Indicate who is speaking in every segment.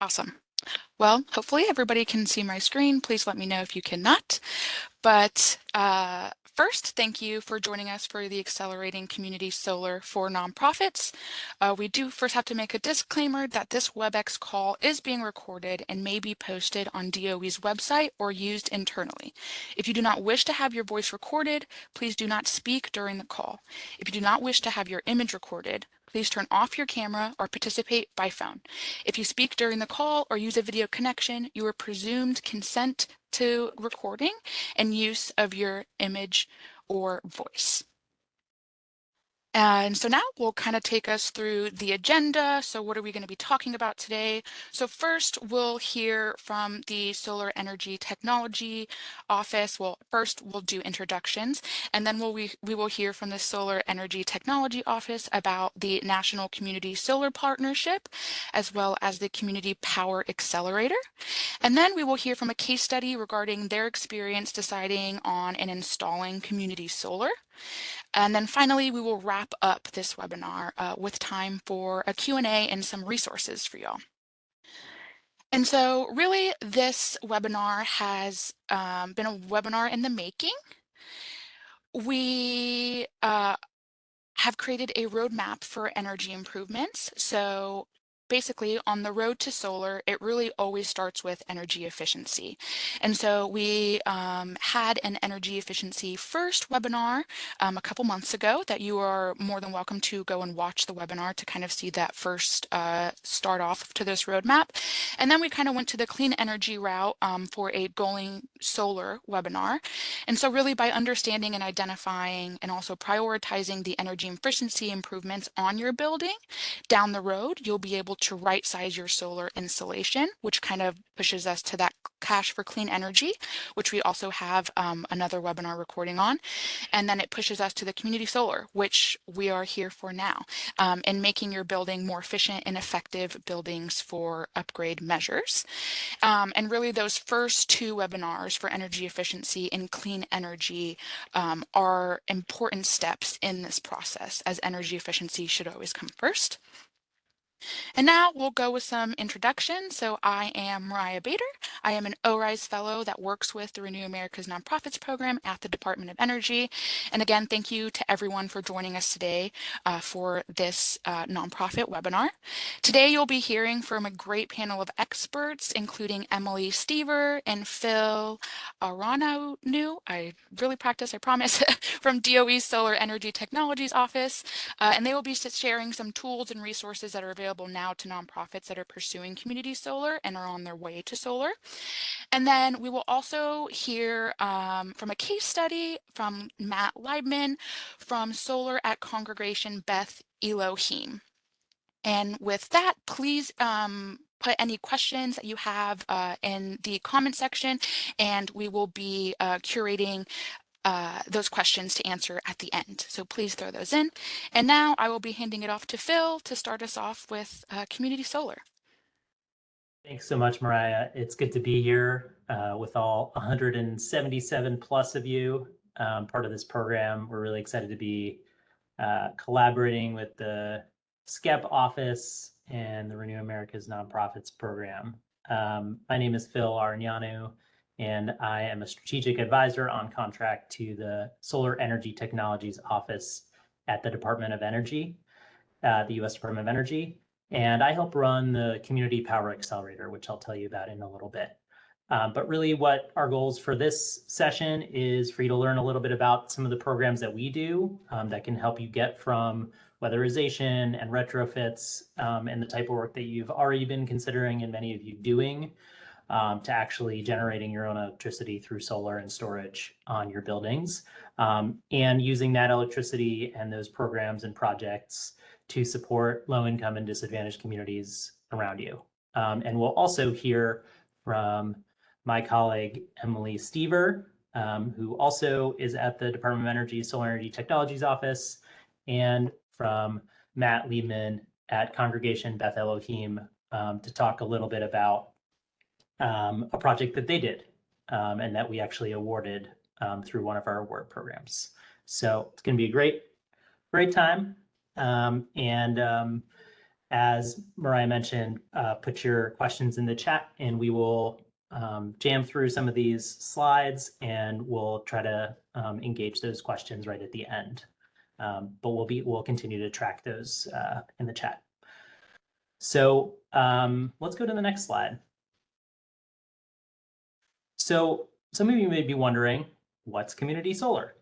Speaker 1: Awesome. Well, hopefully everybody can see my screen. Please let me know if you cannot. But first, thank you for joining us for the Accelerating Community Solar for Nonprofits. We do first have to make a disclaimer that this WebEx call is being recorded and may be posted on DOE's website or used internally. If you do not wish to have your voice recorded, please do not speak during the call. If you do not wish to have your image recorded, please turn off your camera or participate by phone. If you speak during the call or use a video connection, you are presumed consent to recording and use of your image or voice. And so now we'll kind of take us through the agenda. So what are we going to be talking about today? So first we'll hear from the Solar Energy Technology Office. Well, first we'll do introductions, and then we will hear from the Solar Energy Technology Office about the National Community Solar Partnership, as well as the Community Power Accelerator. And then we will hear from a case study regarding their experience deciding on and installing community solar. And then finally, we will wrap up this webinar with time for a Q&A and some resources for y'all. And so really, this webinar has been a webinar in the making. We have created a roadmap for energy improvements. So basically, on the road to solar, it really always starts with energy efficiency. And so we had an energy efficiency first webinar a couple months ago that you are more than welcome to go and watch the webinar to kind of see that first start off to this roadmap. And then we kind of went to the clean energy route for a Going Solar webinar. And so really by understanding and identifying and also prioritizing the energy efficiency improvements on your building, down the road, you'll be able to right size your solar installation, which kind of pushes us to that cash for clean energy, which we also have another webinar recording on. And then it pushes us to the community solar, which we are here for now, and making your building more efficient and effective buildings for upgrade measures. And really those first two webinars for energy efficiency and clean energy are important steps in this process, as energy efficiency should always come first. And now we'll go with some introductions. So I am Mariah Bader. I am an ORISE fellow that works with the Renew America's Nonprofits program at the Department of Energy. And again, thank you to everyone for joining us today for this nonprofit webinar. Today, you'll be hearing from a great panel of experts, including Emily Stever and Phil Aranu. I really practice, I promise, from DOE's Solar Energy Technologies Office. And they will be sharing some tools and resources that are available now to nonprofits that are pursuing community solar and are on their way to solar. And then we will also hear from a case study from Matt Leibman from Solar at Congregation Beth Elohim. And with that, please put any questions that you have in the comment section, and we will be curating those questions to answer at the end. So please throw those in. And now I will be handing it off to Phil to start us off with community solar.
Speaker 2: Thanks so much, Mariah. It's good to be here with all 177 plus of you, part of this program. We're really excited to be collaborating with the SCEP office and the Renew America's Nonprofits program. My name is Phil Aranyanu, and I am a strategic advisor on contract to the Solar Energy Technologies Office at the Department of Energy, the U.S. Department of Energy. And I help run the Community Power Accelerator, which I'll tell you about in a little bit. But really what our goals for this session is for you to learn a little bit about some of the programs that we do that can help you get from weatherization and retrofits and the type of work that you've already been considering and many of you doing to actually generating your own electricity through solar and storage on your buildings and using that electricity and those programs and projects to support low-income and disadvantaged communities around you. And we'll also hear from my colleague, Emily Stever, who also is at the Department of Energy Solar Energy Technologies Office, and from Matt Liebman at Congregation Beth Elohim to talk a little bit about a project that they did and that we actually awarded through one of our award programs. So it's going to be a great time. As Mariah mentioned, put your questions in the chat and we will jam through some of these slides and we'll try to engage those questions right at the end. But we'll continue to track those in the chat. So let's go to the next slide. So some of you may be wondering, what's community solar?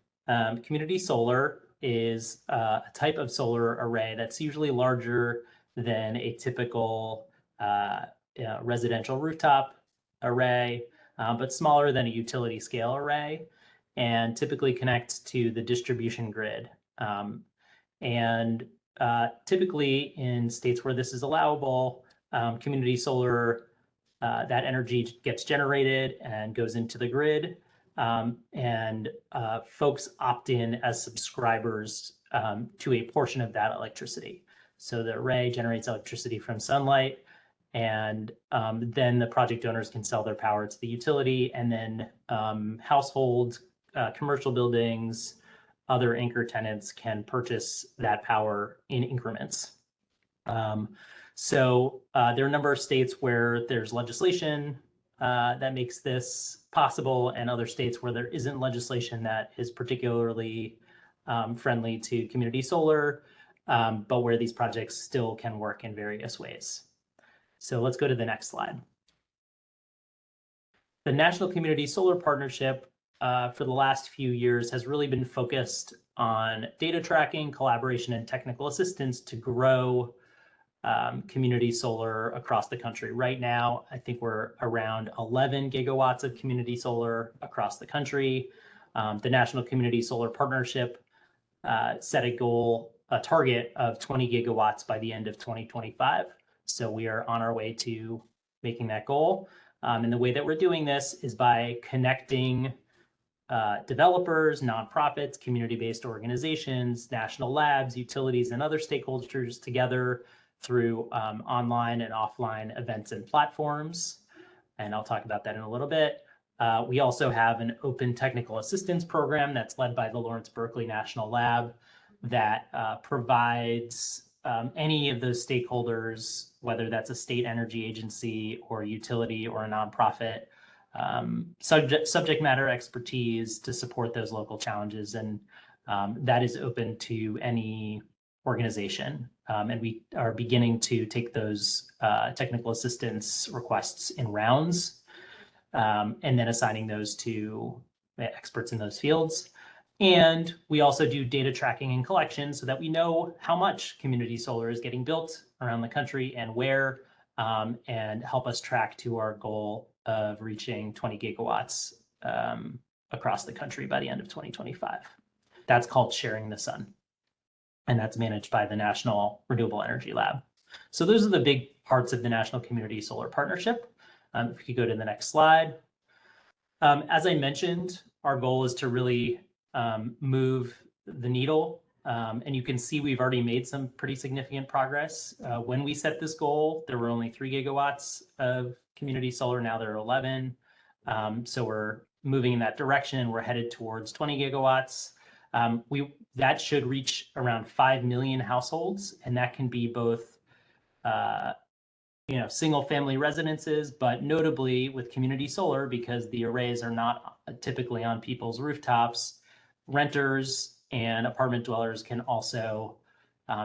Speaker 2: Community solar is a type of solar array that's usually larger than a typical residential rooftop array, but smaller than a utility scale array, and typically connects to the distribution grid. And typically in states where this is allowable, community solar, that energy gets generated and goes into the grid. And folks opt in as subscribers to a portion of that electricity. So the array generates electricity from sunlight, and then the project owners can sell their power to the utility, and then households, commercial buildings, other anchor tenants can purchase that power in increments. So there are a number of states where there's legislation that makes this possible, and other states where there isn't legislation that is particularly friendly to community solar, but where these projects still can work in various ways. So let's go to the next slide. The National Community Solar Partnership for the last few years has really been focused on data tracking, collaboration, and technical assistance to grow community solar across the country. Right now, I think we're around 11 gigawatts of community solar across the country. The National Community Solar Partnership set a target of 20 gigawatts by the end of 2025. So we are on our way to making that goal. And the way that we're doing this is by connecting developers, nonprofits, community-based organizations, national labs, utilities, and other stakeholders together through online and offline events and platforms. And I'll talk about that in a little bit. We also have an open technical assistance program that's led by the Lawrence Berkeley National Lab that provides any of those stakeholders, whether that's a state energy agency or a utility or a nonprofit, subject matter expertise to support those local challenges. And that is open to any organization. And we are beginning to take those technical assistance requests in rounds, and then assigning those to experts in those fields. And we also do data tracking and collection so that we know how much community solar is getting built around the country and where, and help us track to our goal of reaching 20 gigawatts across the country by the end of 2025. That's called Sharing the Sun, and that's managed by the National Renewable Energy Lab. So those are the big parts of the National Community Solar Partnership. If we could go to the next slide. As I mentioned, our goal is to really move the needle. And you can see we've already made some pretty significant progress. When we set this goal, there were only 3 gigawatts of community solar. Now there are 11. So we're moving in that direction. We're headed towards 20 gigawatts. That should reach around 5 million households, and that can be both single family residences, but notably with community solar, because the arrays are not typically on people's rooftops, renters and apartment dwellers can also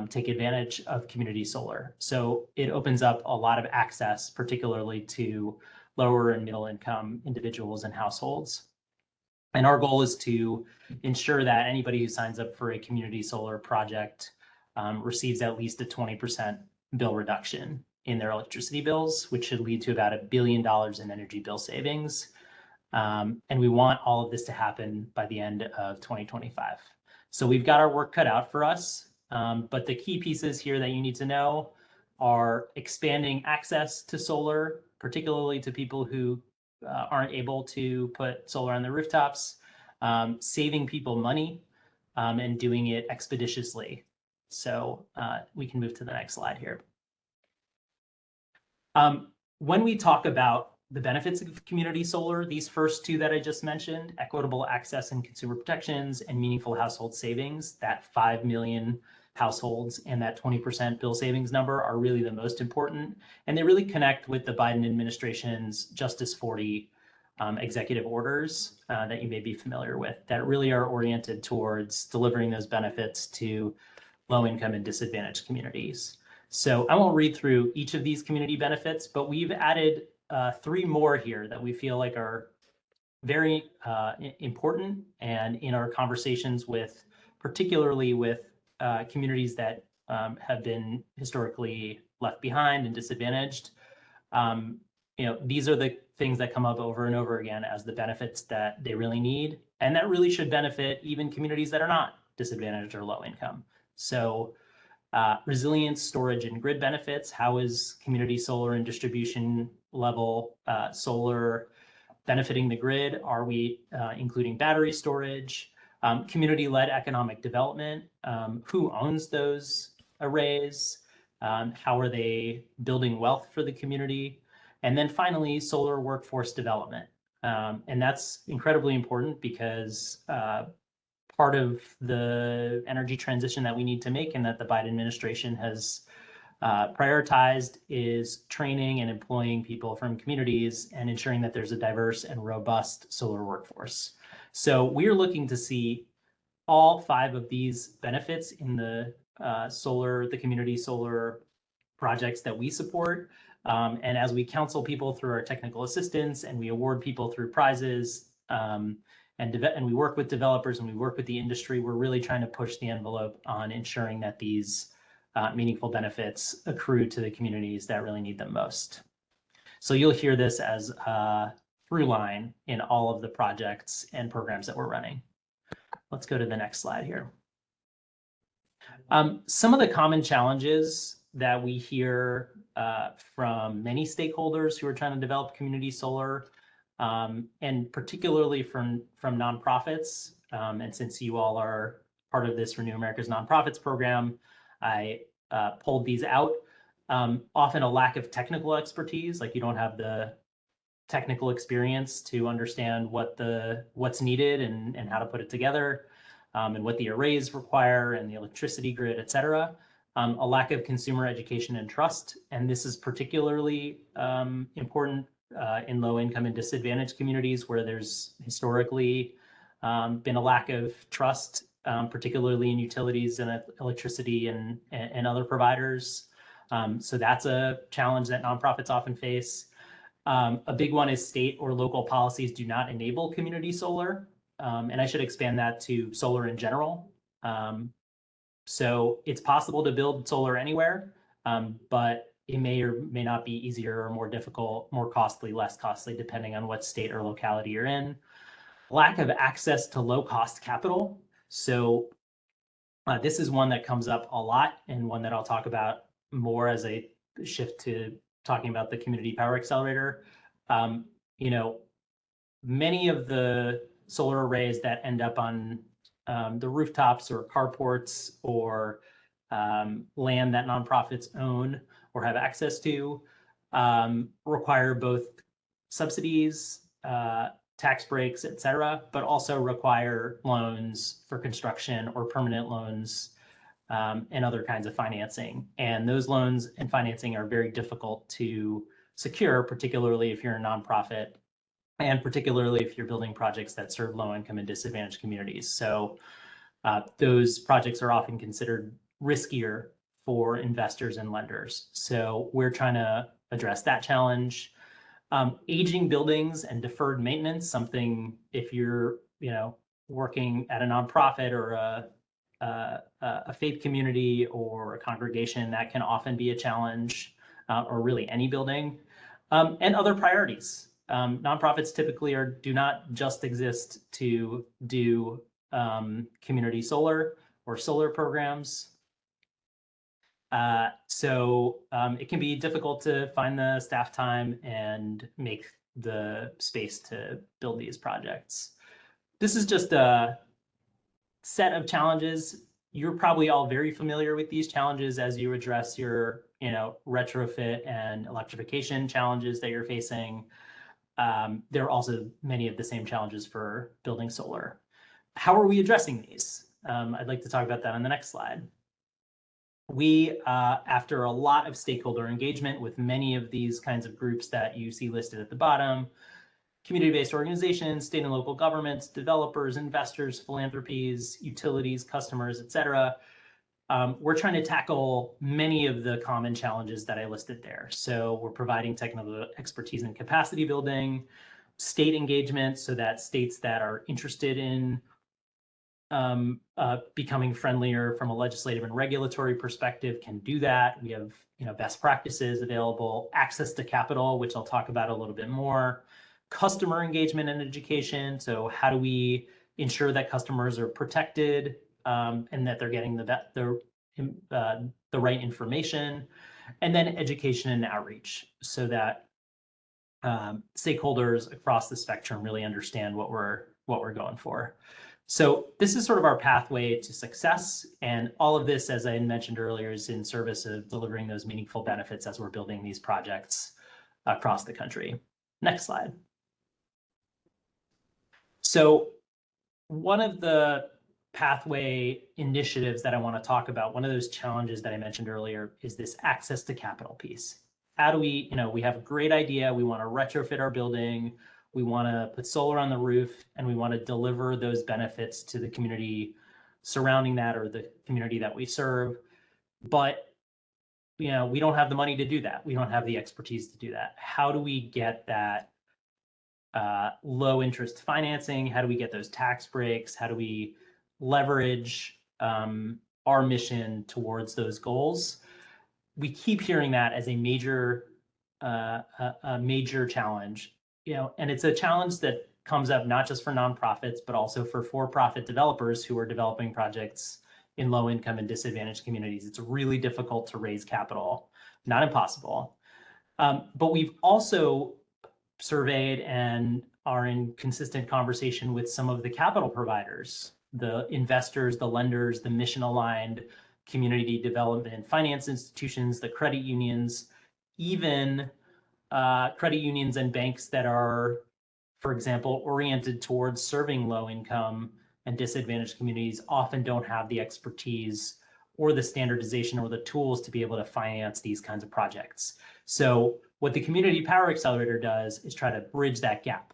Speaker 2: take advantage of community solar. So it opens up a lot of access, particularly to lower and middle income individuals and households. And our goal is to ensure that anybody who signs up for a community solar project receives at least a 20% bill reduction in their electricity bills, which should lead to about $1 billion in energy bill savings. And we want all of this to happen by the end of 2025. So we've got our work cut out for us. But the key pieces here that you need to know are expanding access to solar, particularly to people who aren't able to put solar on their rooftops, saving people money, and doing it expeditiously. So we can move to the next slide here. When we talk about the benefits of community solar, these first two that I just mentioned, equitable access and consumer protections and meaningful household savings, that 5 million households and that 20% bill savings number are really the most important. And they really connect with the Biden administration's Justice 40 executive orders that you may be familiar with that really are oriented towards delivering those benefits to low-income and disadvantaged communities. So I won't read through each of these community benefits, but we've added 3 more here that we feel like are very important, and in our conversations with, particularly with communities that have been historically left behind and disadvantaged, these are the things that come up over and over again as the benefits that they really need, and that really should benefit even communities that are not disadvantaged or low income. So resilience, storage, and grid benefits. How is community solar and distribution level solar benefiting the grid? Are we including battery storage? Community-led economic development. Who owns those arrays? How are they building wealth for the community? And then finally, solar workforce development. And that's incredibly important because part of the energy transition that we need to make and that the Biden administration has prioritized is training and employing people from communities and ensuring that there's a diverse and robust solar workforce. So we're looking to see all 5 of these benefits in the community solar projects that we support. And as we counsel people through our technical assistance and we award people through prizes, and we work with developers and we work with the industry, we're really trying to push the envelope on ensuring that these meaningful benefits accrue to the communities that really need them most. So you'll hear this as a through line in all of the projects and programs that we're running. Let's go to the next slide here. Some of the common challenges that we hear from many stakeholders who are trying to develop community solar, and particularly from nonprofits. And since you all are part of this Renew America's Nonprofits program, I pulled these out. Often a lack of technical expertise, like you don't have the technical experience to understand what's needed and how to put it together, and what the arrays require and the electricity grid, et cetera. A lack of consumer education and trust, and this is particularly important in low income and disadvantaged communities where there's historically been a lack of trust, particularly in utilities and electricity and other providers. So that's a challenge that nonprofits often face. A big one is state or local policies do not enable community solar. And I should expand that to solar in general. So it's possible to build solar anywhere, but it may or may not be easier or more difficult, more costly, less costly, depending on what state or locality you're in. Lack of access to low-cost capital. So this is one that comes up a lot and one that I'll talk about more as I shift to talking about the Community Power Accelerator. Many of the solar arrays that end up on the rooftops or carports or land that nonprofits own or have access to require both subsidies, tax breaks, et cetera, but also require loans for construction or permanent loans and other kinds of financing. And those loans and financing are very difficult to secure, particularly if you're a nonprofit and particularly if you're building projects that serve low income and disadvantaged communities. So those projects are often considered riskier for investors and lenders. So we're trying to address that challenge. Aging buildings and deferred maintenance, something if you're working at a nonprofit or a faith community or a congregation, that can often be a challenge, or really any building, and other priorities. Nonprofits typically do not just exist to do community solar or solar programs. So it can be difficult to find the staff time and make the space to build these projects. This is just a set of challenges. You're probably all very familiar with these challenges as you address your retrofit and electrification challenges that you're facing. There are also many of the same challenges for building solar. How are we addressing these? I'd like to talk about that on the next slide. we, after a lot of stakeholder engagement with many of these kinds of groups that you see listed at the bottom, community-based organizations, state and local governments, developers, investors, philanthropies, utilities, customers, et cetera, we're trying to tackle many of the common challenges that I listed there. So we're providing technical expertise and capacity building, state engagement, so that states that are interested in becoming friendlier from a legislative and regulatory perspective can do that. We have best practices available, access to capital, which I'll talk about a little bit more, customer engagement and education. So how do we ensure that customers are protected and that they're getting the right information, and then education and outreach so that stakeholders across the spectrum really understand what we're going for. So this is sort of our pathway to success, and all of this, as I mentioned earlier, is in service of delivering those meaningful benefits as we're building these projects across the country. Next slide. So one of the pathway initiatives that I want to talk about, one of those challenges that I mentioned earlier, is this access to capital piece. How do we, we have a great idea, we want to retrofit our building, we want to put solar on the roof, and we want to deliver those benefits to the community surrounding that or the community that we serve. But we don't have the money to do that. We don't have the expertise to do that. How do we get that low interest financing? How do we get those tax breaks? How do we leverage our mission towards those goals? We keep hearing that as a major challenge, and it's a challenge that comes up not just for nonprofits, but also for-profit developers who are developing projects in low income and disadvantaged communities. It's really difficult to raise capital, not impossible. But we've also surveyed and are in consistent conversation with some of the capital providers, the investors, the lenders, the mission-aligned community development and finance institutions, the credit unions, even credit unions and banks that are, for example, oriented towards serving low-income and disadvantaged communities often don't have the expertise or the standardization or the tools to be able to finance these kinds of projects. So what the Community Power Accelerator does is try to bridge that gap.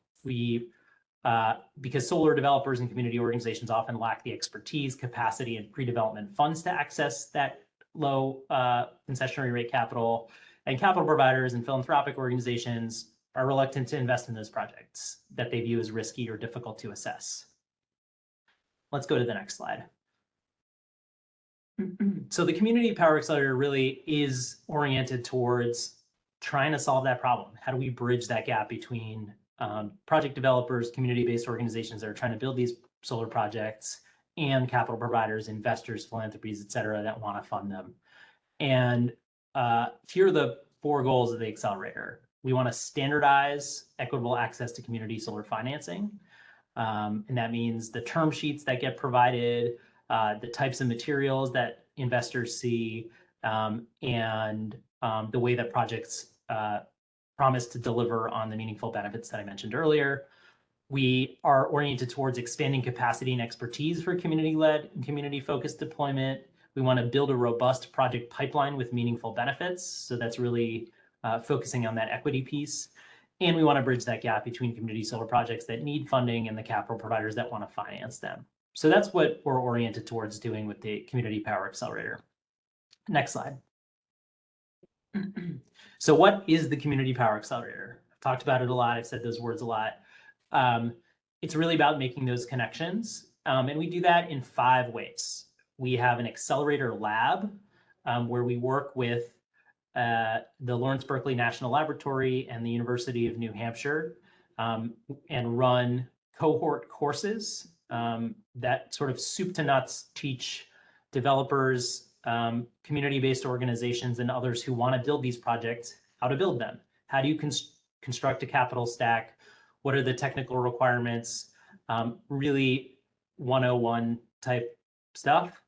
Speaker 2: Because solar developers and community organizations often lack the expertise, capacity, and pre-development funds to access that low concessionary rate capital, and capital providers and philanthropic organizations are reluctant to invest in those projects that they view as risky or difficult to assess. Let's go to the next slide. So the Community Power Accelerator really is oriented towards trying to solve that problem. How do we bridge that gap between project developers, community-based organizations that are trying to build these solar projects, and capital providers, investors, philanthropies, et cetera, that want to fund them? And here are the 4 goals of the accelerator. We want to standardize equitable access to community solar financing. And that means the term sheets that get provided, the types of materials that investors see, and the way that projects promise to deliver on the meaningful benefits that I mentioned earlier. We are oriented towards expanding capacity and expertise for community-led and community-focused deployment. We want to build a robust project pipeline with meaningful benefits. So that's really focusing on that equity piece. And we want to bridge that gap between community solar projects that need funding and the capital providers that want to finance them. So that's what we're oriented towards doing with the Community Power Accelerator. Next slide. So what is the Community Power Accelerator? I've talked about it a lot. I've said those words a lot. It's really about making those connections. And we do that in 5 ways. We have an accelerator lab where we work with the Lawrence Berkeley National Laboratory and the University of New Hampshire and run cohort courses that sort of soup to nuts teach developers, community-based organizations, and others who want to build these projects how to build them. How do you construct a capital stack? What are the technical requirements? Really 101 type stuff.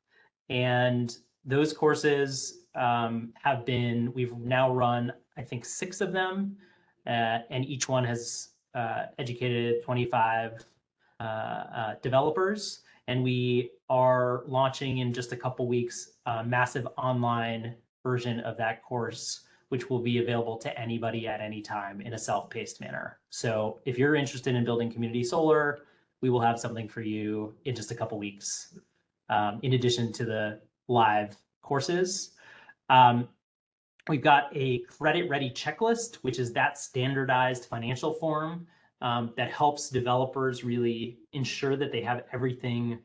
Speaker 2: And those courses we've now run, I think, 6 of them, and each one has educated 25 developers. And we are launching in just a couple weeks a massive online version of that course, which will be available to anybody at any time in a self-paced manner. So if you're interested in building community solar, we will have something for you in just a couple weeks, in addition to the live courses. We've got a credit ready checklist, which is that standardized financial form that helps developers really ensure that they have everything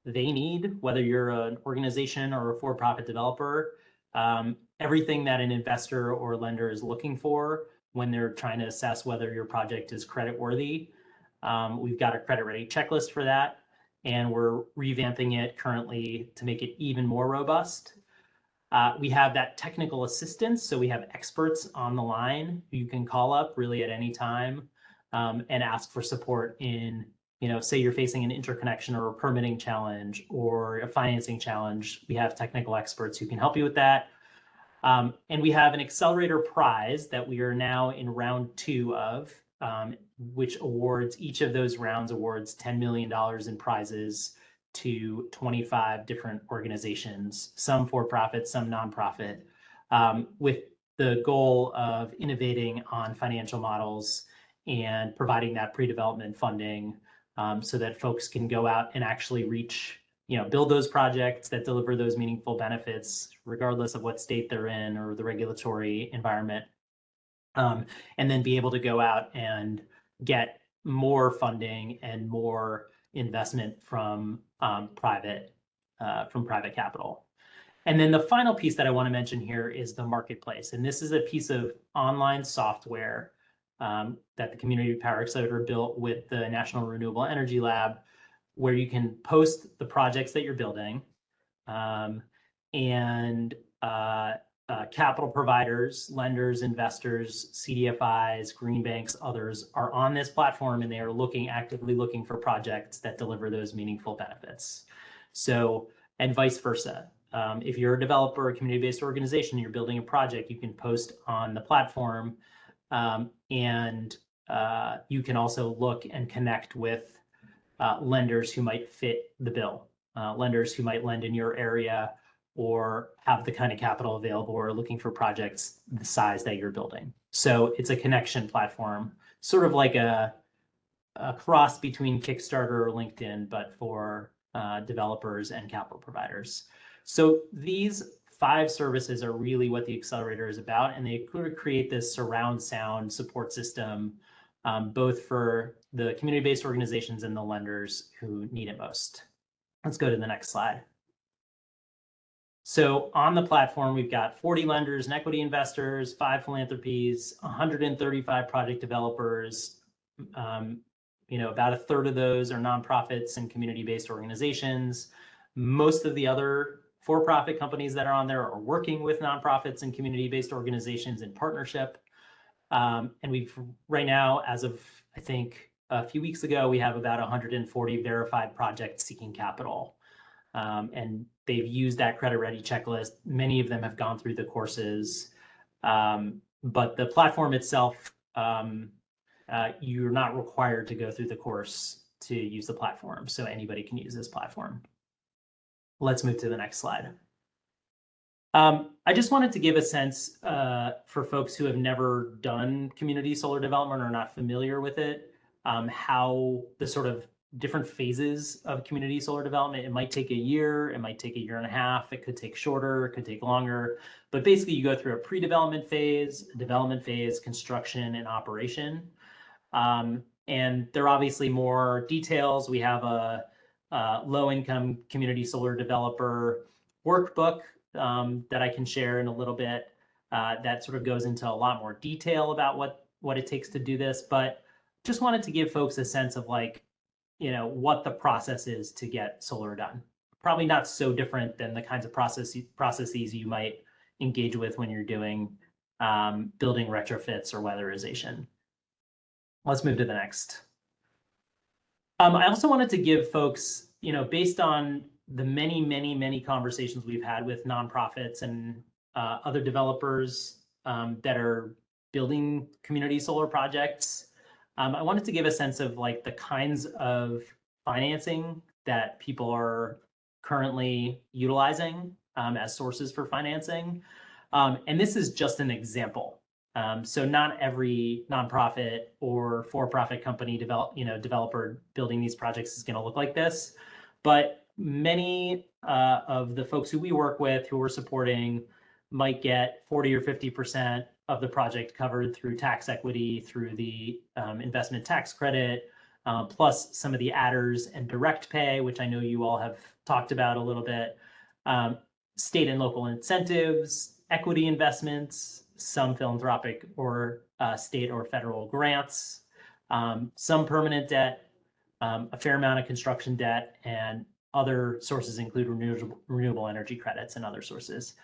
Speaker 2: they need, whether you're an organization or a for-profit developer, everything that an investor or lender is looking for when they're trying to assess whether your project is credit worthy. We've got a credit ready checklist for that, and we're revamping it currently to make it even more robust. We have that technical assistance, so we have experts on the line who you can call up really at any time and ask for support in, say you're facing an interconnection or a permitting challenge or a financing challenge. We have technical experts who can help you with that. And we have an accelerator prize that we are now in round 2 of, which awards, each of those rounds awards $10 million in prizes to 25 different organizations, some for-profit, some nonprofit, with the goal of innovating on financial models and providing that pre-development funding so that folks can go out and actually reach, build those projects that deliver those meaningful benefits, regardless of what state they're in or the regulatory environment, and then be able to go out and get more funding and more investment from private capital. And then the final piece that I want to mention here is the marketplace. And this is a piece of online software that the Community Power Accelerator built with the National Renewable Energy Lab, where you can post the projects that you're building, and capital providers, lenders, investors, CDFIs, green banks, others are on this platform, and they are actively looking for projects that deliver those meaningful benefits. So, and vice versa. If you're a developer, a community-based organization, you're building a project, you can post on the platform, and you can also look and connect with lenders who might fit the bill, lenders who might lend in your area or have the kind of capital available or looking for projects the size that you're building. So it's a connection platform, sort of like a cross between Kickstarter or LinkedIn, but for developers and capital providers. So these 5 services are really what the accelerator is about, and they create this surround sound support system, both for the community-based organizations and the lenders who need it most. Let's go to the next slide. So on the platform, we've got 40 lenders and equity investors, 5 philanthropies, 135 project developers. About a third of those are nonprofits and community-based organizations. Most of the other for-profit companies that are on there are working with nonprofits and community-based organizations in partnership. And we've right now, as of I think a few weeks ago, we have about 140 verified projects seeking capital. And they've used that credit ready checklist. Many of them have gone through the courses, but the platform itself, you're not required to go through the course to use the platform. So anybody can use this platform. Let's move to the next slide. I just wanted to give a sense for folks who have never done community solar development or are not familiar with it, how the sort of different phases of community solar development. It might take a year, it might take a year and a half, it could take shorter, it could take longer. But basically you go through a pre-development phase, development phase, construction, and operation. And there are obviously more details. We have a low-income community solar developer workbook that I can share in a little bit that sort of goes into a lot more detail about what it takes to do this. But just wanted to give folks a sense of what the process is to get solar done. Probably not so different than the kinds of processes you might engage with when you're doing building retrofits or weatherization. Let's move to the next. I also wanted to give folks, based on the many conversations we've had with nonprofits and other developers that are building community solar projects, I wanted to give a sense of the kinds of financing that people are currently utilizing as sources for financing. And this is just an example. So not every nonprofit or for-profit company developer building these projects is going to look like this, but many of the folks who we work with who we're supporting might get 40 or 50% of the project covered through tax equity, through the investment tax credit, plus some of the adders and direct pay, which I know you all have talked about a little bit, state and local incentives, equity investments, some philanthropic or state or federal grants, some permanent debt, a fair amount of construction debt, and other sources include renewable energy credits and other sources.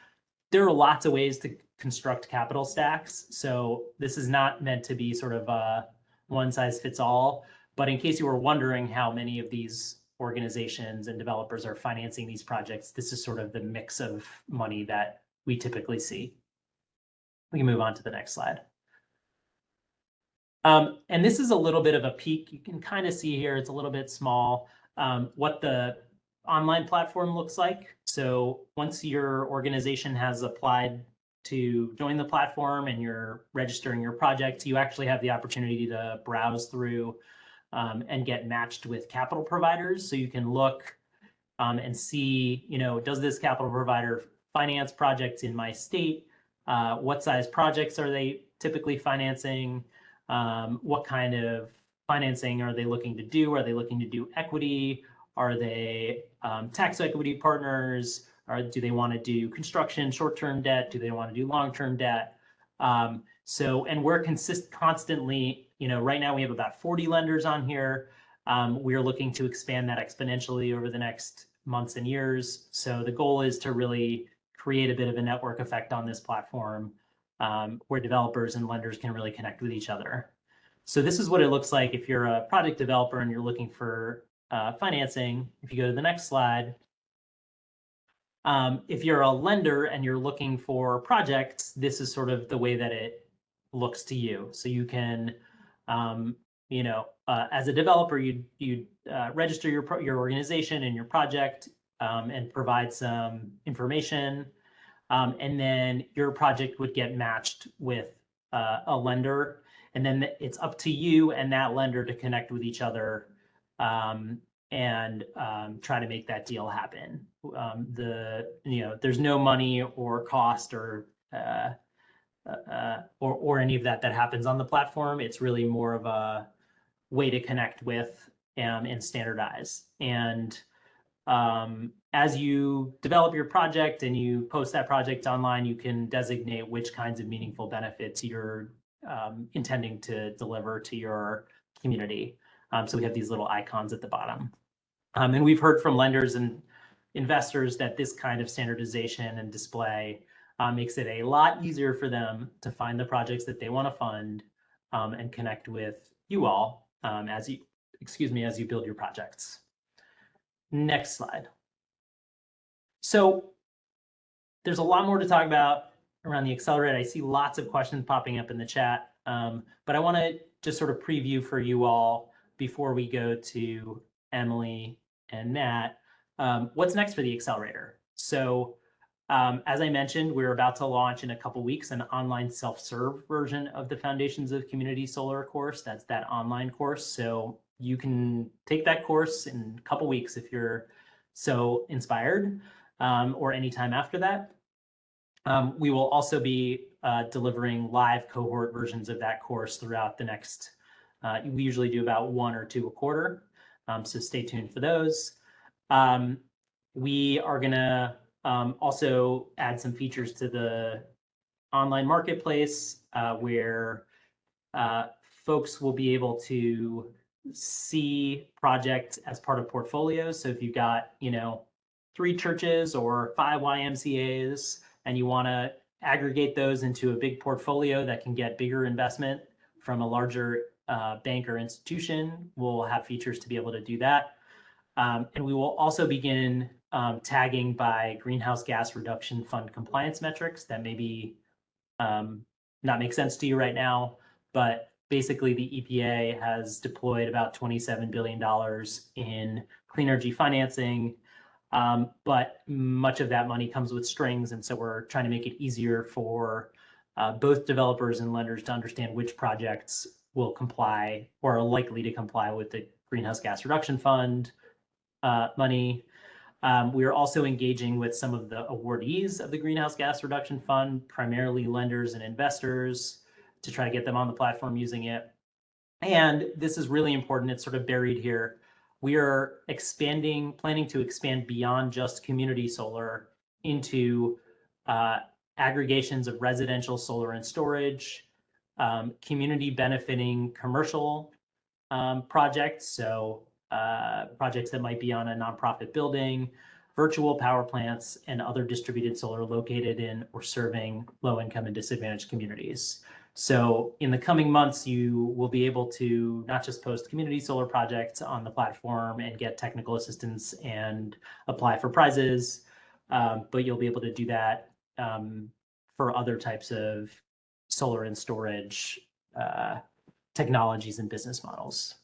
Speaker 2: There are lots of ways to construct capital stacks. So this is not meant to be sort of a one size fits all. But in case you were wondering how many of these organizations and developers are financing these projects, this is sort of the mix of money that we typically see. We can move on to the next slide. And this is a little bit of a peek. You can kind of see here, it's a little bit small, what the online platform looks like. So once your organization has applied to join the platform and you're registering your project, you actually have the opportunity to browse through and get matched with capital providers. So you can look and see, does this capital provider finance projects in my state? What size projects are they typically financing? What kind of financing are they looking to do? Are they looking to do equity? Are they tax equity partners? Or do they want to do construction, short-term debt? Do they want to do long-term debt? And we're constantly, right now we have about 40 lenders on here. We're looking to expand that exponentially over the next months and years. So the goal is to really create a bit of a network effect on this platform where developers and lenders can really connect with each other. So this is what it looks like if you're a project developer and you're looking for financing. If you go to the next slide, if you're a lender and you're looking for projects, this is sort of the way that it looks to you. So you can, as a developer, you'd register your organization and your project and provide some information. And then your project would get matched with a lender. And then it's up to you and that lender to connect with each other and try to make that deal happen. There's no money or cost or any of that happens on the platform. It's really more of a way to connect with and standardize. And as you develop your project and you post that project online, you can designate which kinds of meaningful benefits you're intending to deliver to your community. So we have these little icons at the bottom. And we've heard from lenders and investors that this kind of standardization and display makes it a lot easier for them to find the projects that they want to fund and connect with you all as you build your projects. Next slide. So there's a lot more to talk about around the accelerator. I see lots of questions popping up in the chat, but I want to just sort of preview for you all before we go to Emily and Matt, what's next for the accelerator. So as I mentioned, we're about to launch in a couple weeks an online self-serve version of the Foundations of Community Solar course. That's that online course. So you can take that course in a couple weeks if you're so inspired, or anytime after that. We will also be delivering live cohort versions of that course throughout the next, we usually do about 1 or 2 a quarter. So stay tuned for those. We are gonna also add some features to the online marketplace where folks will be able to see projects as part of portfolios. So if you've got, 3 churches or 5 YMCAs and you want to aggregate those into a big portfolio that can get bigger investment from a larger bank or institution, we'll have features to be able to do that. And we will also begin tagging by greenhouse gas reduction fund compliance metrics that maybe not make sense to you right now, but basically the EPA has deployed about $27 billion in clean energy financing. But much of that money comes with strings. And so we're trying to make it easier for both developers and lenders to understand which projects will comply or are likely to comply with the Greenhouse Gas Reduction Fund money. We are also engaging with some of the awardees of the Greenhouse Gas Reduction Fund, primarily lenders and investors, to try to get them on the platform using it. And this is really important. It's sort of buried here. We are planning to expand beyond just community solar into aggregations of residential solar and storage, community benefiting commercial projects. So projects that might be on a nonprofit building, virtual power plants, and other distributed solar located in or serving low-income and disadvantaged communities. So in the coming months, you will be able to not just post community solar projects on the platform and get technical assistance and apply for prizes, but you'll be able to do that for other types of solar and storage technologies and business models.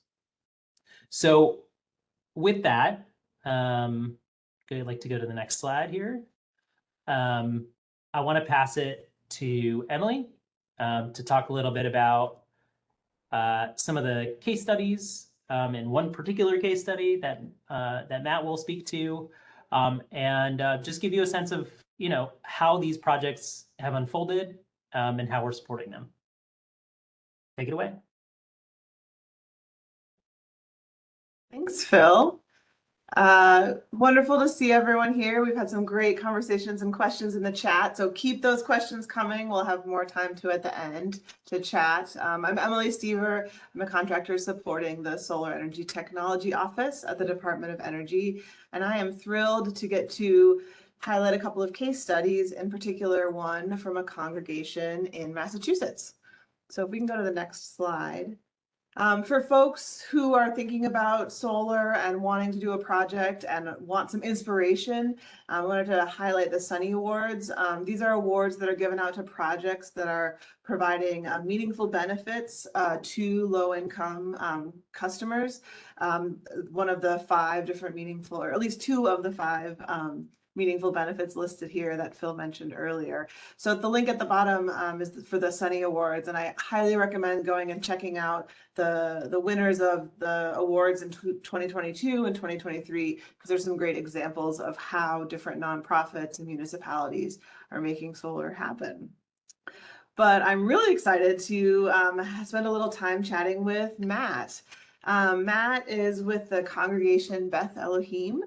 Speaker 2: So with that, I'd like to go to the next slide here. I want to pass it to Emily to talk a little bit about some of the case studies and one particular case study that Matt will speak to, and just give you a sense of how these projects have unfolded and how we're supporting them. Take it away.
Speaker 3: Thanks, Phil. Wonderful to see everyone here. We've had some great conversations and questions in the chat, so keep those questions coming. We'll have more time at the end to chat. I'm Emily Stever. I'm a contractor supporting the Solar Energy Technology Office at the Department of Energy, and I am thrilled to get to highlight a couple of case studies, in particular one from a congregation in Massachusetts. So if we can go to the next slide. For folks who are thinking about solar and wanting to do a project and want some inspiration, I wanted to highlight the Sunny Awards. These are awards that are given out to projects that are providing meaningful benefits to low-income customers. One of the 5 different meaningful, or at least 2 of the 5 meaningful benefits listed here that Phil mentioned earlier. So the link at the bottom is for the Sunny Awards, and I highly recommend going and checking out the winners of the awards in 2022 and 2023, because there's some great examples of how different nonprofits and municipalities are making solar happen. But I'm really excited to spend a little time chatting with Matt. Matt is with the congregation Beth Elohim.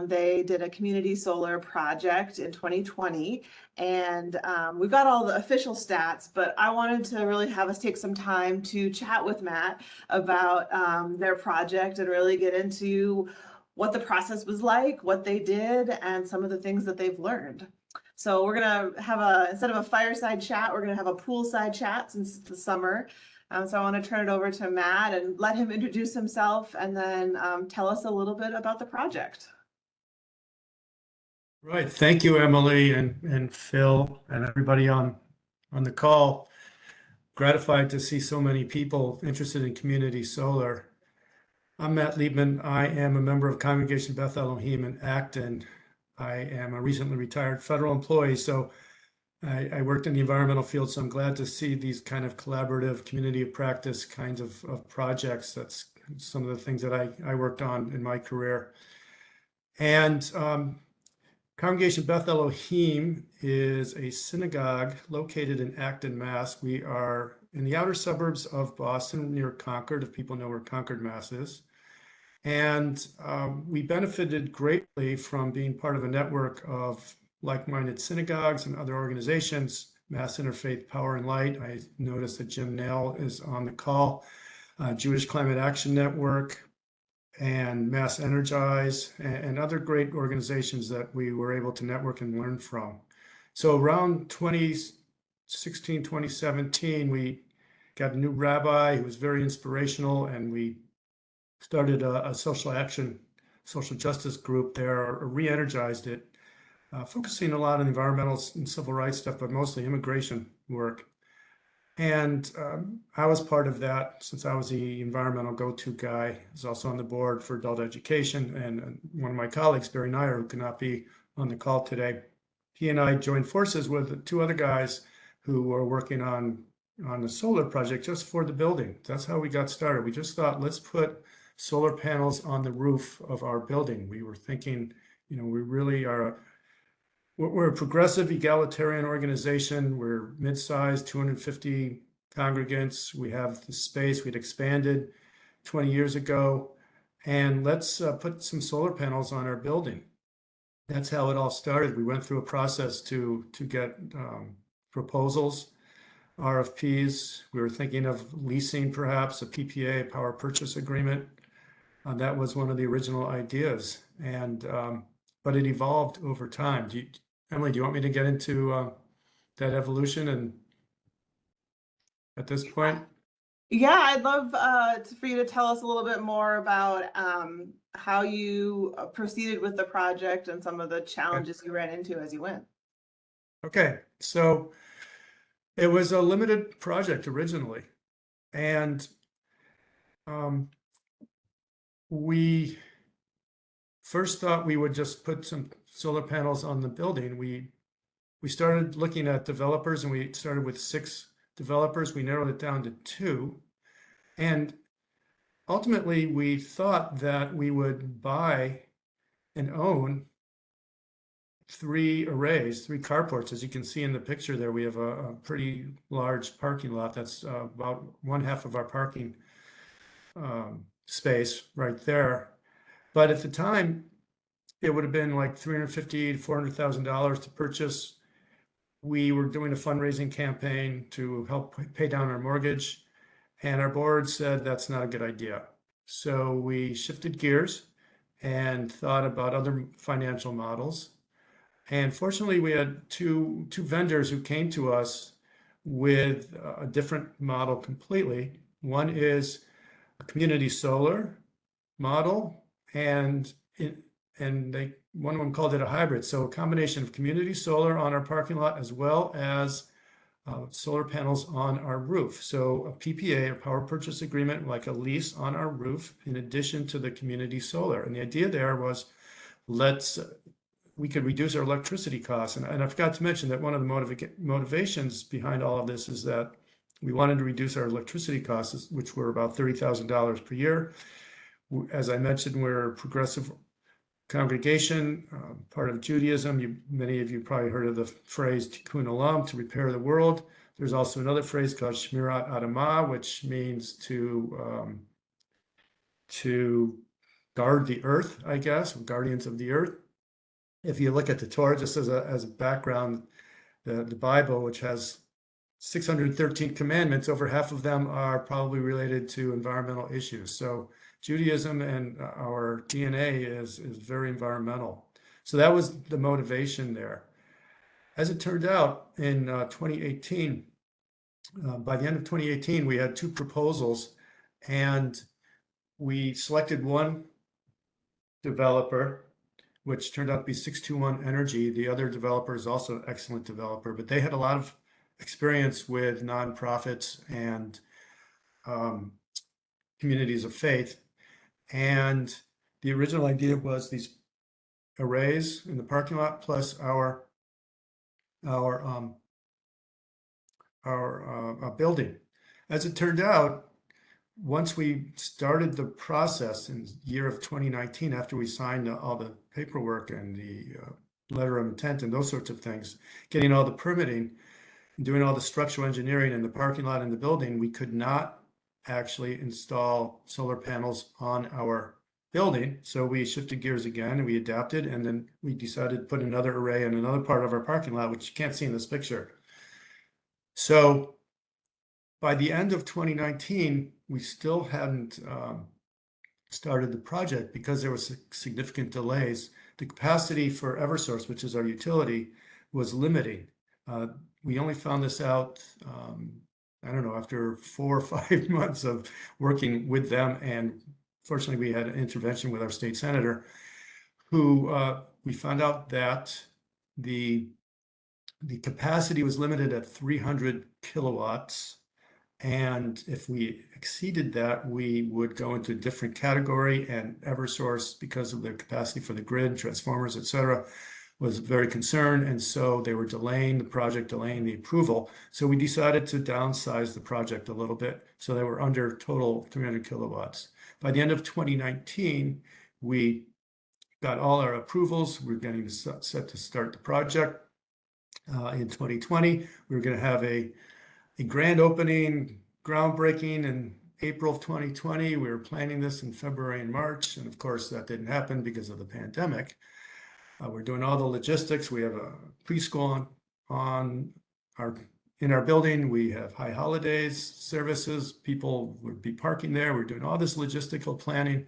Speaker 3: They did a community solar project in 2020, and we've got all the official stats, but I wanted to really have us take some time to chat with Matt about their project and really get into what the process was like, what they did, and some of the things that they've learned. So we're gonna have instead of a fireside chat, we're gonna have a poolside chat since it's the summer. So I want to turn it over to Matt and let him introduce himself and then tell us a little bit about the project.
Speaker 4: Right. Thank you, Emily and Phil and everybody on the call. Gratified to see so many people interested in community solar. I'm Matt Liebman. I am a member of Congregation Beth Elohim in Acton. I am a recently retired federal employee, so I worked in the environmental field, so I'm glad to see these kind of collaborative community of practice kinds of projects. That's some of the things that I worked on in my career. And Congregation Beth Elohim is a synagogue located in Acton, Mass. We are in the outer suburbs of Boston, near Concord, if people know where Concord, Mass is. And we benefited greatly from being part of a network of like-minded synagogues and other organizations, Mass Interfaith Power and Light. I noticed that Jim Nail is on the call, Jewish Climate Action Network, and Mass Energize, and other great organizations that we were able to network and learn from. So around 2016, 2017, we got a new rabbi who was very inspirational, and we started a social justice group there, or re-energized it, focusing a lot on environmental and civil rights stuff, but mostly immigration work. And I was part of that since I was the environmental go-to guy. I was also on the board for adult education. And one of my colleagues, Barry Nyer, who could not be on the call today, he and I joined forces with two other guys who were working on the solar project just for the building. That's how we got started. We just thought, let's put solar panels on the roof of our building. We were thinking, we really are we're a progressive egalitarian organization. We're mid-sized, 250 congregants. We have the space. We'd expanded 20 years ago. And let's put some solar panels on our building. That's how it all started. We went through a process to get proposals, RFPs. We were thinking of leasing perhaps a PPA, a power purchase agreement. That was one of the original ideas. And but it evolved over time. Emily, do you want me to get into that evolution and at this point?
Speaker 3: Yeah, I'd love for you to tell us a little bit more about how you proceeded with the project and some of the challenges you ran into as you went.
Speaker 4: Okay, so it was a limited project originally, and we first thought we would just put some solar panels on the building. We started looking at developers, and we started with 6 developers. We narrowed it down to 2. And ultimately, we thought that we would buy and own 3 arrays, 3 carports. As you can see in the picture there, we have a pretty large parking lot. That's about 1/2 of our parking space right there. But at the time, it would have been like $350,000 to $400,000 to purchase. We were doing a fundraising campaign to help pay down our mortgage, and our board said that's not a good idea. So we shifted gears and thought about other financial models. And fortunately, we had two vendors who came to us with a different model completely. One is a community solar model, and one of them called it a hybrid. So a combination of community solar on our parking lot as well as solar panels on our roof. So a PPA, a power purchase agreement, like a lease on our roof, in addition to the community solar. And the idea there was, we could reduce our electricity costs. And I forgot to mention that one of the motivations behind all of this is that we wanted to reduce our electricity costs, which were about $30,000 per year. As I mentioned, we're a progressive congregation, part of Judaism. Many of you probably heard of the phrase tikkun olam, to repair the world. There's also another phrase called shmirat adamah, which means to guard the earth, I guess, guardians of the earth. If you look at the Torah, just as a background, the Bible, which has 613 commandments, over half of them are probably related to environmental issues. So Judaism and our DNA is very environmental. So that was the motivation there. As it turned out, in 2018, by the end of 2018, we had 2 proposals, and we selected one developer, which turned out to be 621 Energy. The other developer is also an excellent developer, but they had a lot of experience with nonprofits and communities of faith. And the original idea was these arrays in the parking lot plus our building. As it turned out, once we started the process in the year of 2019, after we signed all the paperwork and the letter of intent and those sorts of things, getting all the permitting, doing all the structural engineering in the parking lot and the building, we could not actually install solar panels on our building. So we shifted gears again and we adapted, and then we decided to put another array in another part of our parking lot, which you can't see in this picture. So by the end of 2019, we still hadn't started the project because there was significant delays. The capacity for Eversource, which is our utility, was limiting. We only found this out, I don't know, after 4 or 5 months of working with them. And fortunately, we had an intervention with our state senator, who we found out that the capacity was limited at 300 kilowatts. And if we exceeded that, we would go into a different category, and Eversource, because of their capacity for the grid, transformers, et cetera, was very concerned. And so they were delaying the project, delaying the approval. So we decided to downsize the project a little bit. So they were under total 300 kilowatts. By the end of 2019, we got all our approvals. We're getting set to start the project. In 2020, we were going to have a grand opening, groundbreaking in April of 2020. We were planning this in February and March, and of course that didn't happen because of the pandemic. We're doing all the logistics. We have a preschool in our building. We have high holidays services. People would be parking there. We're doing all this logistical planning.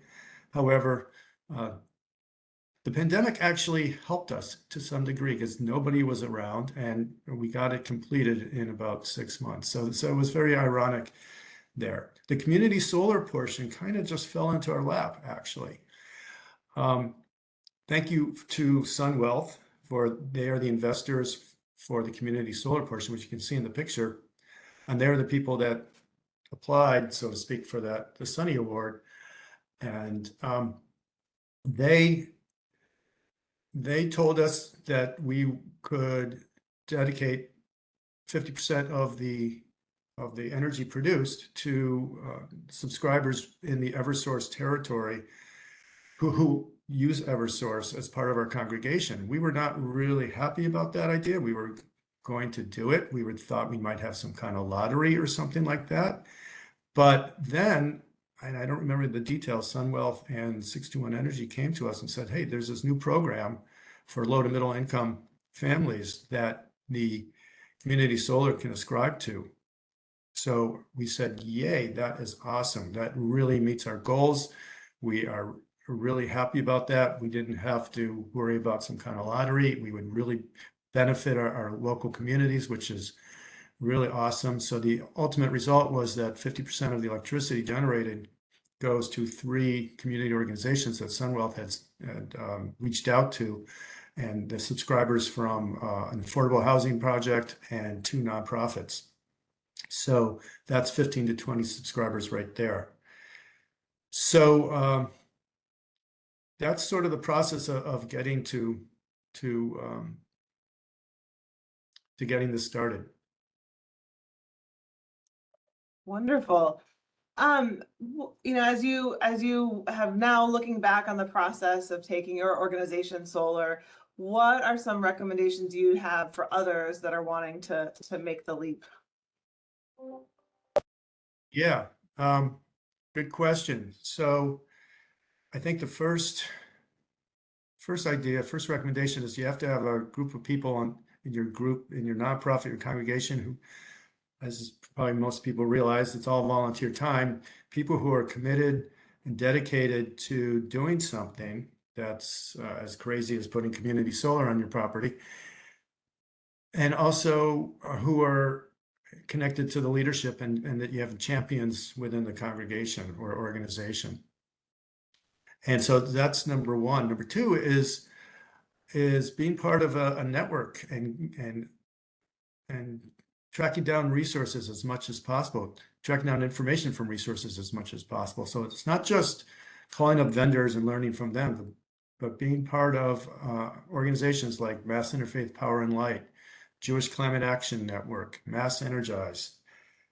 Speaker 4: However, the pandemic actually helped us to some degree because nobody was around, and we got it completed in about 6 months. So it was very ironic there. The community solar portion kind of just fell into our lap, actually. Thank you to SunWealth they are the investors for the community solar portion, which you can see in the picture. And they're the people that applied, so to speak, for the Sunny Award. And they told us that we could dedicate 50% of the energy produced to subscribers in the Eversource territory who use Eversource as part of our congregation. We were not really happy about that idea. We were going to do it. We thought we might have some kind of lottery or something like that. But then, and I don't remember the details, SunWealth and 621 Energy came to us and said, hey, there's this new program for low to middle income families that the community solar can ascribe to. So we said, yay, that is awesome. That really meets our goals. We are really happy about that. We didn't have to worry about some kind of lottery. We would really benefit our local communities, which is really awesome. So the ultimate result was that 50% of the electricity generated goes to 3 community organizations that SunWealth had reached out to, and the subscribers from an affordable housing project and 2 nonprofits. So that's 15 to 20 subscribers right there. So that's sort of the process of getting to getting this started.
Speaker 3: Wonderful. As you have now looking back on the process of taking your organization solar, what are some recommendations you have for others that are wanting to make the leap?
Speaker 4: Yeah, good question. So I think the first recommendation is you have to have a group of people in your nonprofit, your congregation, who, as probably most people realize, it's all volunteer time, people who are committed and dedicated to doing something that's as crazy as putting community solar on your property, and also who are connected to the leadership, and that you have champions within the congregation or organization. And so that's number one. Number two is being part of a network and tracking down resources as much as possible, tracking down information from resources as much as possible. So it's not just calling up vendors and learning from them, but being part of organizations like Mass Interfaith Power and Light, Jewish Climate Action Network, Mass Energize.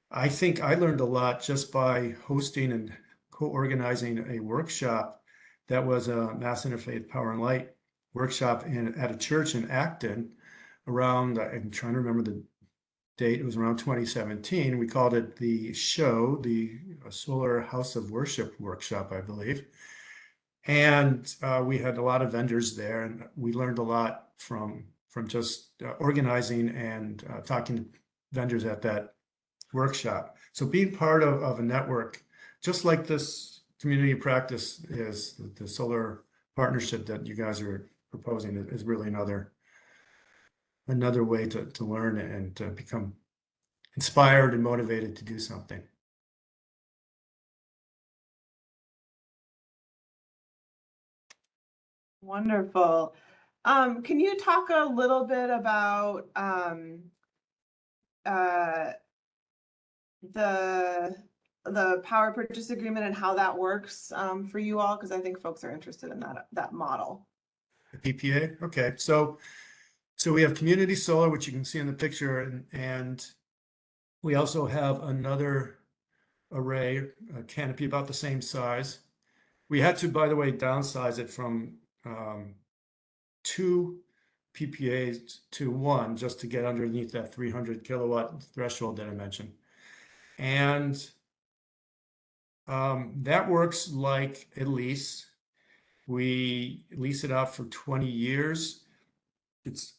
Speaker 4: I think I learned a lot just by hosting and co-organizing a workshop that was a Mass Interfaith Power and Light workshop at a church in Acton around, I'm trying to remember the date, it was around 2017. We called it the Solar House of Worship workshop, I believe. And we had a lot of vendors there, and we learned a lot from just organizing and talking to vendors at that workshop. So being part of a network, just like this community practice is, the solar partnership that you guys are proposing, is really another way to learn and to become inspired and motivated to do something.
Speaker 3: Wonderful. Can you talk a little bit about the power purchase agreement and how that works for you all? Because I think folks are interested in that model.
Speaker 4: The PPA? Okay, so we have community solar, which you can see in the picture, and we also have another array, a canopy about the same size. We had to, by the way, downsize it from 2 PPAs to 1 just to get underneath that 300 kilowatt threshold that I mentioned. And that works like a lease. We lease it out for 20 years. It's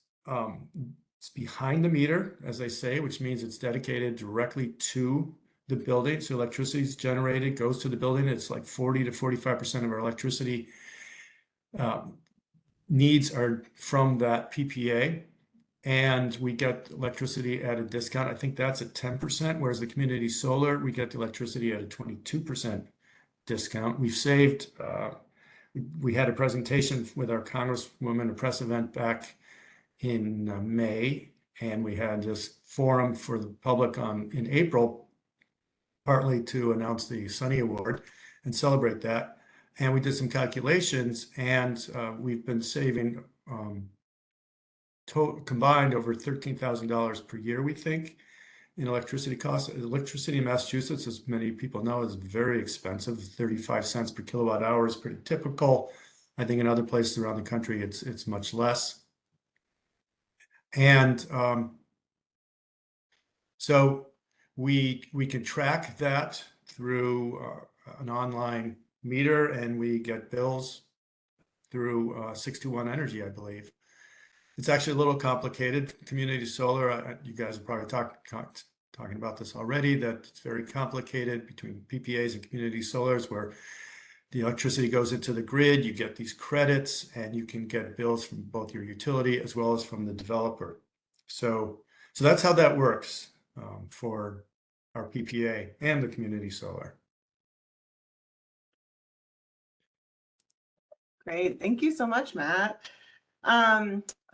Speaker 4: behind the meter, as I say, which means it's dedicated directly to the building. So electricity is generated, goes to the building. It's like 40 to 45% of our electricity needs are from that PPA. And we get electricity at a discount. I think that's at 10%, whereas the community solar, we get the electricity at a 22% discount. We've saved, we had a presentation with our Congresswoman, a press event back in May, and we had this forum for the public in April, partly to announce the Sunny Award and celebrate that. And we did some calculations, and we've been saving combined over $13,000 per year, we think, in electricity costs. Electricity in Massachusetts, as many people know, is very expensive. 35 cents per kilowatt hour is pretty typical. I think in other places around the country, it's much less. And so we can track that through an online meter, and we get bills through 621 Energy, I believe. It's actually a little complicated. Community solar, you guys are probably talking about this already, that it's very complicated between PPAs and community solars, where the electricity goes into the grid, you get these credits, and you can get bills from both your utility as well as from the developer. So that's how that works for our PPA and the community solar.
Speaker 3: Great, thank you so much, Matt.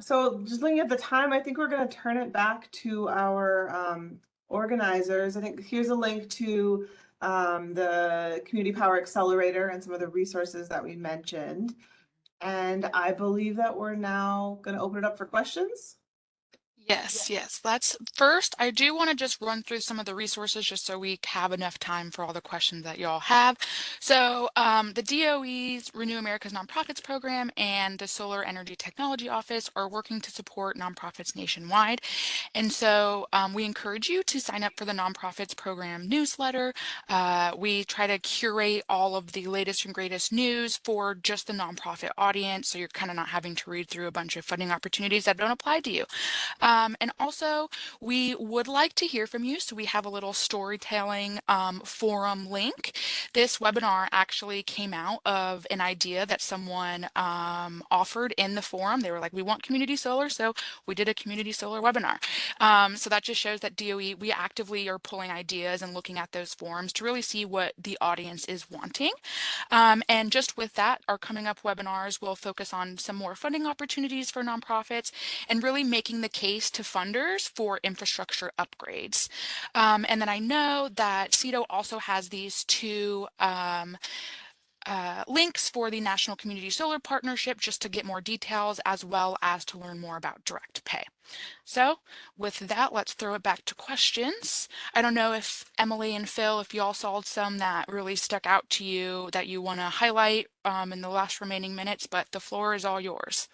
Speaker 3: So just looking at the time, I think we're going to turn it back to our organizers. I think here's a link to the Community Power Accelerator and some of the resources that we mentioned. And I believe that we're now going to open it up for questions.
Speaker 1: Yes. That's first. I do want to just run through some of the resources just so we have enough time for all the questions that y'all have. So the DOE's Renew America's Nonprofits Program and the Solar Energy Technology Office are working to support nonprofits nationwide. And so we encourage you to sign up for the Nonprofits Program newsletter. We try to curate all of the latest and greatest news for just the nonprofit audience, so you're kind of not having to read through a bunch of funding opportunities that don't apply to you. And also, we would like to hear from you, so we have a little storytelling forum link. This webinar actually came out of an idea that someone offered in the forum. They were like, we want community solar, so we did a community solar webinar. So that just shows that DOE, we actively are pulling ideas and looking at those forums to really see what the audience is wanting. And just with that, our coming up webinars will focus on some more funding opportunities for nonprofits and really making the case to funders for infrastructure upgrades. And then I know that SETO also has these two links for the National Community Solar Partnership just to get more details as well as to learn more about direct pay. So with that, let's throw it back to questions. I don't know if Emily and Phil, if you all saw some that really stuck out to you that you want to highlight in the last remaining minutes, but the floor is all yours.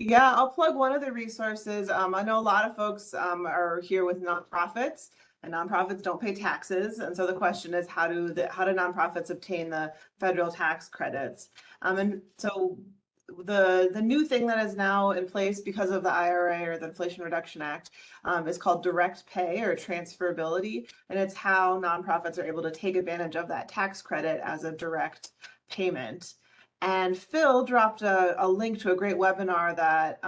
Speaker 3: Yeah, I'll plug one of the resources. I know a lot of folks are here with nonprofits, and nonprofits don't pay taxes. And so the question is, how do nonprofits obtain the federal tax credits? And so the new thing that is now in place because of the IRA or the Inflation Reduction Act is called direct pay or transferability. And it's how nonprofits are able to take advantage of that tax credit as a direct payment. And Phil dropped a link to a great webinar that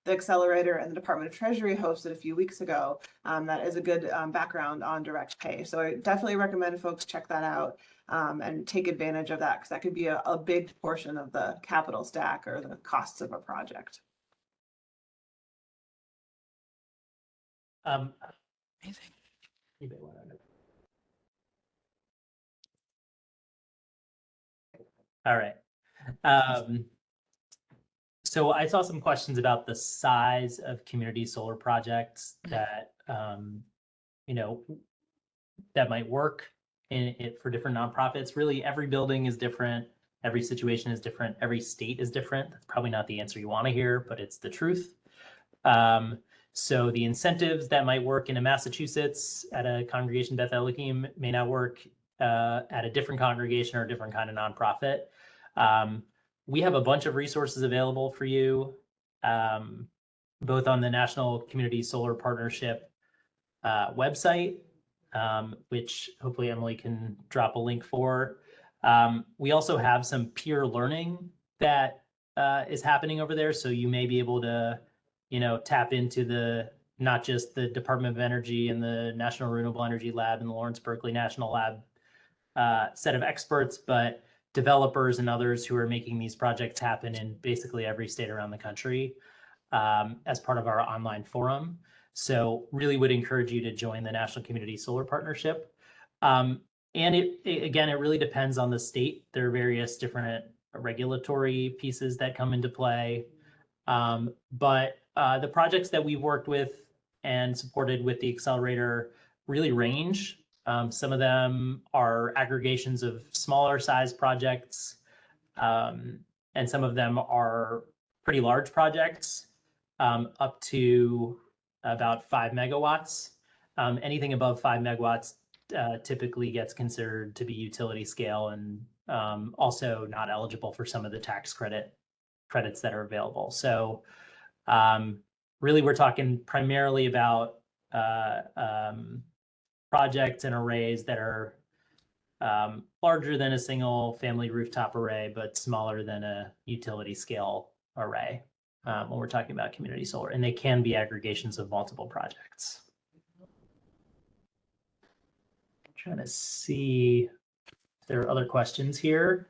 Speaker 3: the Accelerator and the Department of Treasury hosted a few weeks ago that is a good background on direct pay. So I definitely recommend folks check that out and take advantage of that, because that could be a big portion of the capital stack or the costs of a project.
Speaker 1: Amazing.
Speaker 2: All right. So I saw some questions about the size of community solar projects that you know, that might work in it for different nonprofits. Really, every building is different. Every situation is different. Every state is different. That's probably not the answer you want to hear, but it's the truth. So the incentives that might work in a Massachusetts at a congregation Beth Elohim may not work at a different congregation or a different kind of nonprofit. We have a bunch of resources available for you, both on the National Community Solar Partnership website, which hopefully Emily can drop a link for. We also have some peer learning that is happening over there. So you may be able to, tap into not just the Department of Energy and the National Renewable Energy Lab and the Lawrence Berkeley National Lab set of experts, but developers and others who are making these projects happen in basically every state around the country as part of our online forum. So really would encourage you to join the National Community Solar Partnership. And it really depends on the state. There are various different regulatory pieces that come into play. But the projects that we've worked with and supported with the accelerator really range. Some of them are aggregations of smaller size projects, and some of them are pretty large projects, up to about 5 megawatts. Anything above 5 megawatts typically gets considered to be utility scale and also not eligible for some of the tax credits that are available. So really, we're talking primarily about projects and arrays that are larger than a single family rooftop array, but smaller than a utility scale array when we're talking about community solar. And they can be aggregations of multiple projects. I'm trying to see if there are other questions here.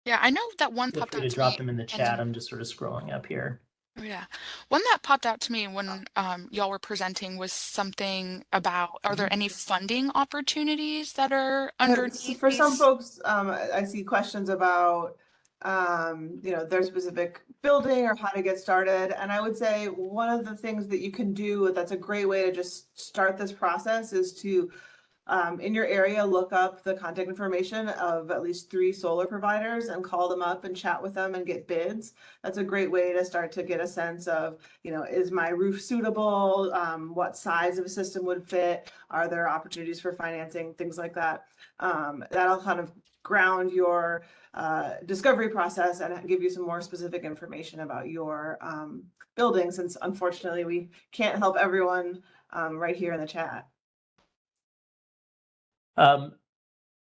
Speaker 1: Yeah, I know that one
Speaker 2: Feel
Speaker 1: popped
Speaker 2: free
Speaker 1: out
Speaker 2: to
Speaker 1: to
Speaker 2: drop
Speaker 1: me.
Speaker 2: them in the chat. I'm just sort of scrolling up here.
Speaker 1: Oh, yeah. One that popped out to me when y'all were presenting was something about, are there any funding opportunities that are underneath
Speaker 3: For some
Speaker 1: these?
Speaker 3: folks, I see questions about, their specific building or how to get started. And I would say one of the things that you can do that's a great way to just start this process is to in your area, look up the contact information of at least 3 solar providers and call them up and chat with them and get bids. That's a great way to start to get a sense of, is my roof suitable? What size of a system would fit? Are there opportunities for financing? Things like that. That'll kind of ground your discovery process and give you some more specific information about your building, since unfortunately we can't help everyone right here in the chat.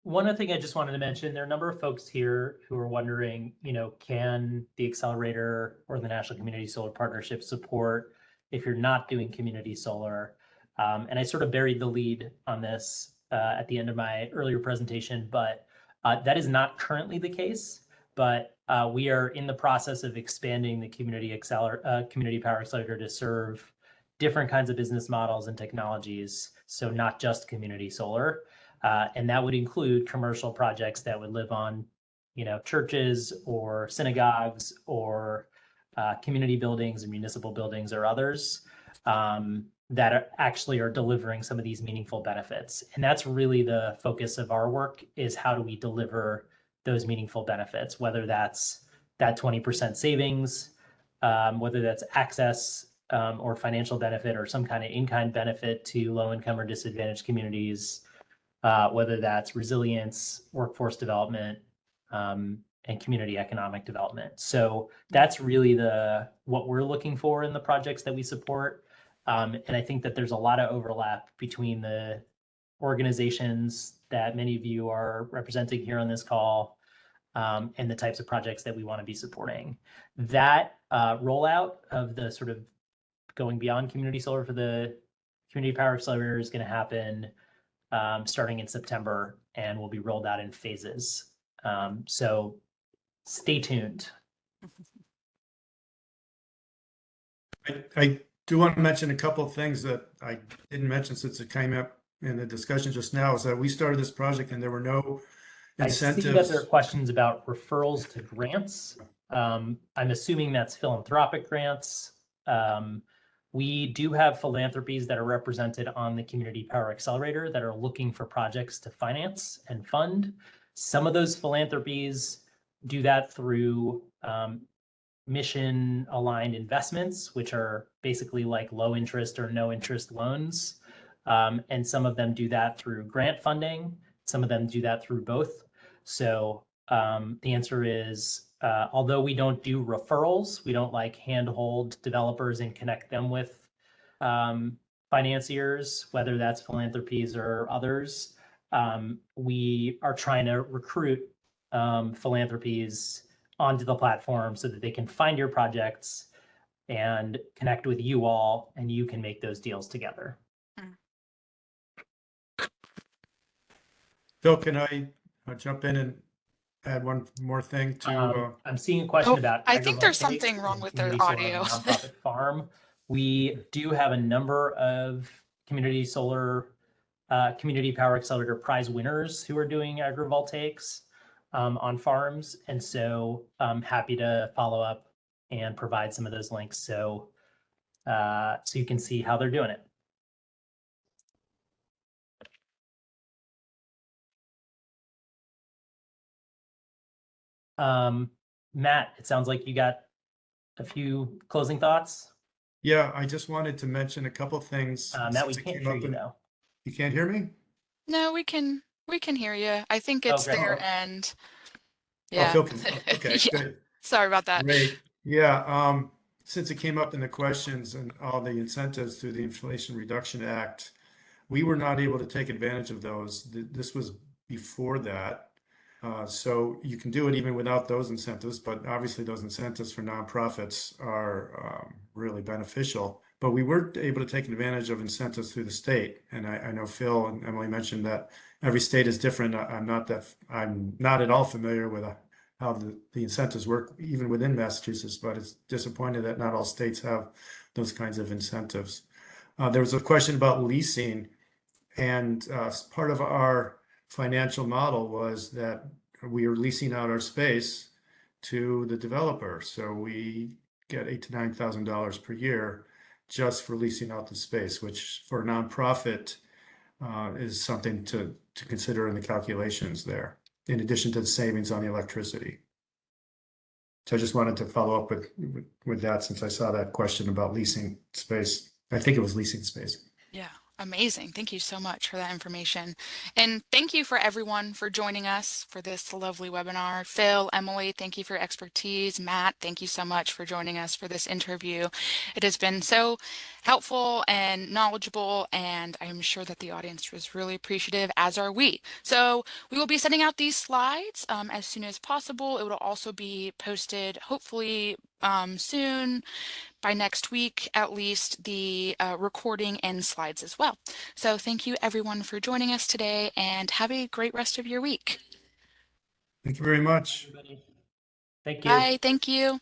Speaker 2: One other thing I just wanted to mention, there are a number of folks here who are wondering, can the accelerator or the National Community Solar Partnership support if you're not doing community solar? And I sort of buried the lead on this at the end of my earlier presentation, but that is not currently the case. But we are in the process of expanding the Community Power Accelerator to serve different kinds of business models and technologies. So not just community solar. And that would include commercial projects that would live on, churches or synagogues or community buildings or municipal buildings or others that actually are delivering some of these meaningful benefits. And that's really the focus of our work, is how do we deliver those meaningful benefits, whether that's that 20% savings, whether that's access or financial benefit or some kind of in-kind benefit to low-income or disadvantaged communities, whether that's resilience, workforce development, and community economic development. So that's really what we're looking for in the projects that we support. And I think that there's a lot of overlap between the organizations that many of you are representing here on this call and the types of projects that we want to be supporting. That rollout of the sort of going beyond community solar for the Community Power Accelerator is going to happen starting in September and will be rolled out in phases. So stay tuned.
Speaker 4: I do want to mention a couple of things that I didn't mention since it came up in the discussion just now, is that we started this project and there were no
Speaker 2: I see that
Speaker 4: incentives.
Speaker 2: there are questions about referrals to grants. I'm assuming that's philanthropic grants. We do have philanthropies that are represented on the Community Power Accelerator that are looking for projects to finance and fund. Some of those philanthropies do that through mission aligned investments, which are basically like low interest or no interest loans. And some of them do that through grant funding. Some of them do that through both. So the answer is, although we don't do referrals, we don't like handhold developers and connect them with financiers, whether that's philanthropies or others. We are trying to recruit philanthropies onto the platform so that they can find your projects and connect with you all, and you can make those deals together.
Speaker 4: Phil, can I jump in and add one more thing to?
Speaker 2: I'm seeing a question about
Speaker 1: I think there's
Speaker 2: agrivoltaics
Speaker 1: something wrong
Speaker 2: and
Speaker 1: with the
Speaker 2: community solar on
Speaker 1: audio.
Speaker 2: a nonprofit farm. We do have a number of community solar, community power accelerator prize winners who are doing agrivoltaics on farms. And so I'm happy to follow up and provide some of those links so you can see how they're doing it. Matt, it sounds like you got a few closing thoughts.
Speaker 4: Yeah, I just wanted to mention a couple things.
Speaker 2: Matt, we
Speaker 4: since it
Speaker 2: can't
Speaker 4: came
Speaker 2: hear
Speaker 4: up
Speaker 2: you
Speaker 4: in-
Speaker 2: though.
Speaker 4: You can't hear me?
Speaker 1: No, we can hear you. I think it's
Speaker 2: great.
Speaker 1: their end.
Speaker 4: Oh,
Speaker 1: Yeah.
Speaker 4: Phil can. Okay,
Speaker 1: Yeah.
Speaker 4: good.
Speaker 1: Sorry about that.
Speaker 4: Great. Yeah, since it came up in the questions and all the incentives through the Inflation Reduction Act, we were not able to take advantage of those. This was before that. So you can do it even without those incentives, but obviously those incentives for nonprofits are really beneficial. But we were able to take advantage of incentives through the state. And I know Phil and Emily mentioned that every state is different. I'm not at all familiar with how the incentives work, even within Massachusetts, but it's disappointing that not all states have those kinds of incentives. There was a question about leasing, and part of our financial model was that we are leasing out our space to the developer. So we get $8,000 to $9,000 per year just for leasing out the space, which for a nonprofit is something to consider in the calculations there, in addition to the savings on the electricity. So I just wanted to follow up with that, since I saw that question about leasing space. I think it was leasing space.
Speaker 1: Yeah, amazing. Thank you so much for that information. And thank you for everyone for joining us for this lovely webinar. Phil, Emily, thank you for your expertise. Matt, thank you so much for joining us for this interview. It has been so helpful and knowledgeable, and I'm sure that the audience was really appreciative, as are we. So we will be sending out these slides as soon as possible. It will also be posted hopefully soon, by next week, at least, the recording and slides as well. So thank you everyone for joining us today, and have a great rest of your week.
Speaker 4: Thank you very much.
Speaker 2: Thank you.
Speaker 1: Bye, thank you.